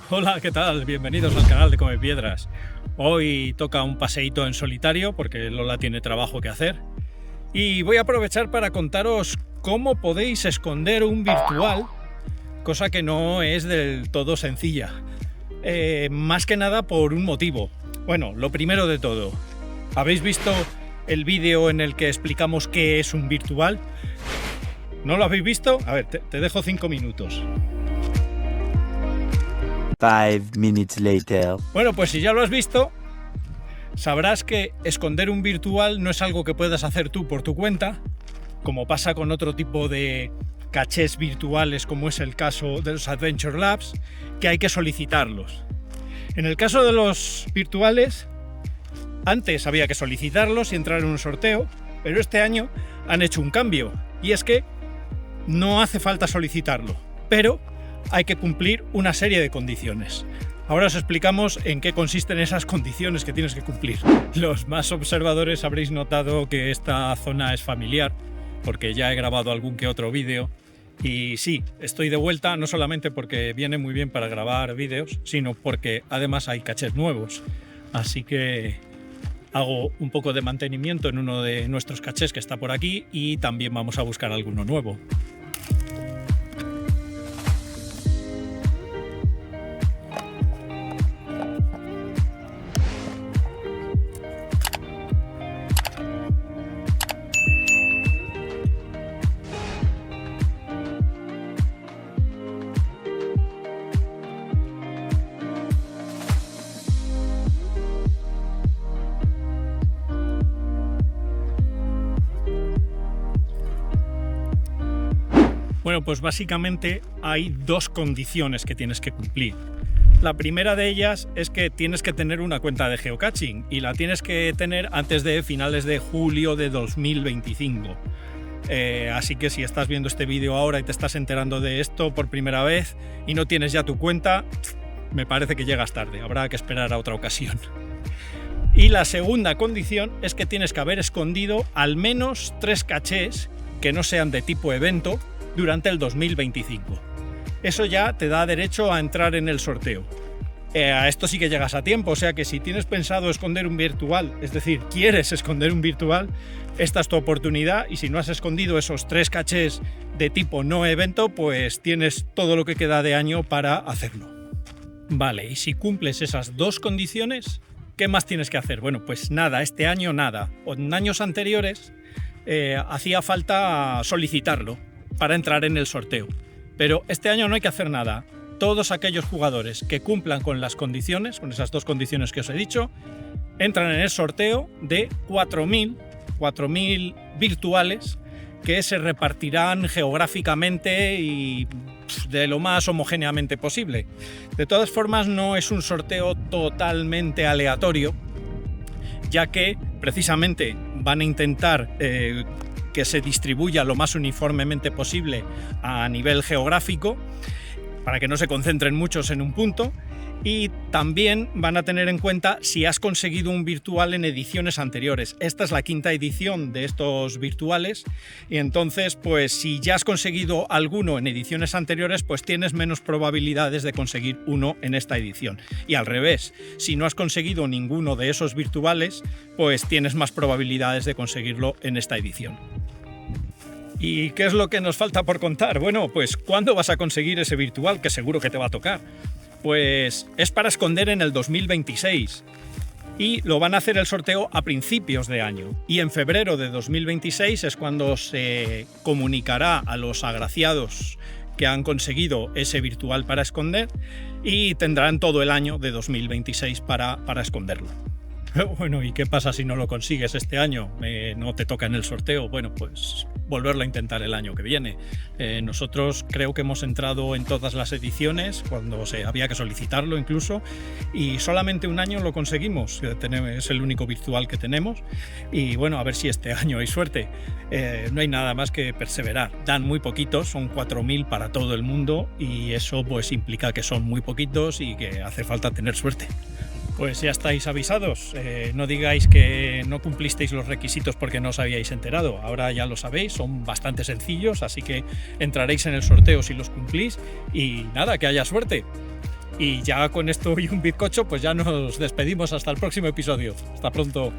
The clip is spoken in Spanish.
Hola, ¿qué tal? Bienvenidos al canal de Come Piedras. Hoy toca un paseíto en solitario porque Lola tiene trabajo que hacer. Y voy a aprovechar para contaros cómo podéis esconder un virtual, cosa que no es del todo sencilla. Más que nada por un motivo. Bueno, lo primero de todo, ¿habéis visto el vídeo en el que explicamos qué es un virtual? ¿No lo habéis visto? A ver, te dejo 5 minutos. 5 minutes later. Bueno, pues si ya lo has visto, sabrás que esconder un virtual no es algo que puedas hacer tú por tu cuenta, como pasa con otro tipo de cachés virtuales, como es el caso de los Adventure Labs, que hay que solicitarlos. En el caso de los virtuales, antes había que solicitarlos y entrar en un sorteo, pero este año han hecho un cambio, y es que no hace falta solicitarlo, pero hay que cumplir una serie de condiciones. Ahora os explicamos en qué consisten esas condiciones que tienes que cumplir. Los más observadores habréis notado que esta zona es familiar, porque ya he grabado algún que otro vídeo. Y sí, estoy de vuelta no solamente porque viene muy bien para grabar vídeos, sino porque además hay cachés nuevos. Así que hago un poco de mantenimiento en uno de nuestros cachés que está por aquí y también vamos a buscar alguno nuevo. Bueno, pues básicamente hay dos condiciones que tienes que cumplir. La primera de ellas es que tienes que tener una cuenta de geocaching y la tienes que tener antes de finales de julio de 2025. Así que si estás viendo este vídeo ahora y te estás enterando de esto por primera vez y no tienes ya tu cuenta, me parece que llegas tarde, habrá que esperar a otra ocasión. Y la segunda condición es que tienes que haber escondido al menos 3 cachés que no sean de tipo evento durante el 2025. Eso ya te da derecho a entrar en el sorteo. A esto sí que llegas a tiempo, o sea que si tienes pensado esconder un virtual, es decir, quieres esconder un virtual, esta es tu oportunidad, y si no has escondido esos 3 cachés de tipo no evento, pues tienes todo lo que queda de año para hacerlo. Vale, y si cumples esas 2 condiciones, ¿qué más tienes que hacer? Bueno, pues nada, este año nada. En años anteriores hacía falta solicitarlo para entrar en el sorteo. Pero este año no hay que hacer nada. Todos aquellos jugadores que cumplan con las condiciones, con esas 2 condiciones que os he dicho, entran en el sorteo de 4.000 virtuales que se repartirán geográficamente y de lo más homogéneamente posible. De todas formas, no es un sorteo totalmente aleatorio, ya que precisamente van a intentar que se distribuya lo más uniformemente posible a nivel geográfico para que no se concentren muchos en un punto, y también van a tener en cuenta si has conseguido un virtual en ediciones anteriores. Esta es la 5ª edición de estos virtuales y entonces pues si ya has conseguido alguno en ediciones anteriores pues tienes menos probabilidades de conseguir uno en esta edición, y al revés, si no has conseguido ninguno de esos virtuales pues tienes más probabilidades de conseguirlo en esta edición. ¿Y qué es lo que nos falta por contar? Bueno, pues ¿cuándo vas a conseguir ese virtual? Que seguro que te va a tocar. Pues es para esconder en el 2026 y lo van a hacer el sorteo a principios de año, y en febrero de 2026 es cuando se comunicará a los agraciados que han conseguido ese virtual para esconder y tendrán todo el año de 2026 para esconderlo. Bueno, ¿y qué pasa si no lo consigues este año? ¿No te toca en el sorteo? Bueno, pues volverlo a intentar el año que viene. Nosotros creo que hemos entrado en todas las ediciones, cuando había que solicitarlo incluso, y solamente un año lo conseguimos. Es el único virtual que tenemos, y bueno, a ver si este año hay suerte. No hay nada más que perseverar. Dan muy poquitos, son 4.000 para todo el mundo, y eso pues implica que son muy poquitos y que hace falta tener suerte. Pues ya estáis avisados, no digáis que no cumplisteis los requisitos porque no os habíais enterado. Ahora ya lo sabéis, son bastante sencillos, así que entraréis en el sorteo si los cumplís y nada, que haya suerte. Y ya con esto y un bizcocho, pues ya nos despedimos hasta el próximo episodio. Hasta pronto.